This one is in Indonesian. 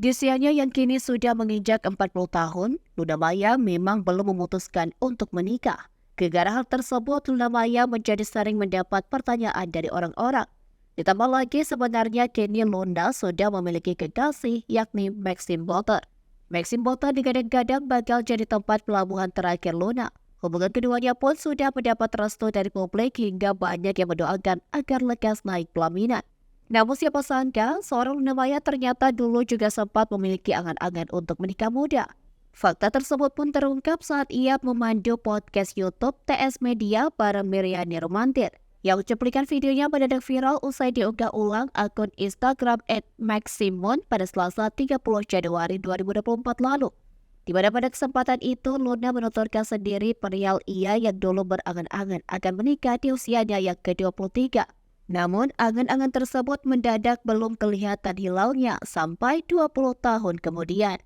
Di usianya yang kini sudah menginjak 40 tahun, Luna Maya memang belum memutuskan untuk menikah. Gara-gara hal tersebut, Luna Maya menjadi sering mendapat pertanyaan dari orang-orang. Ditambah lagi sebenarnya kini Luna sudah memiliki kekasih yakni Maxine Botter. Maxine Botter digadang-gadang bakal jadi tempat pelabuhan terakhir Luna. Hubungan keduanya pun sudah mendapat restu dari publik hingga banyak yang mendoakan agar lekas naik pelaminan. Namun siapa sangka, seorang Luna Maya ternyata dulu juga sempat memiliki angan-angan untuk menikah muda. Fakta tersebut pun terungkap saat ia memandu podcast YouTube TS Media bareng Miriani Romantir. Yang cuplikan videonya mendadak viral usai diunggah ulang akun Instagram @maximon pada Selasa 30 Januari 2024 lalu. Di mana pada kesempatan itu, Luna menuturkan sendiri perihal ia yang dulu berangan-angan akan menikah di usianya yang ke-23. Namun, angan-angan tersebut mendadak belum kelihatan hilalnya sampai 20 tahun kemudian.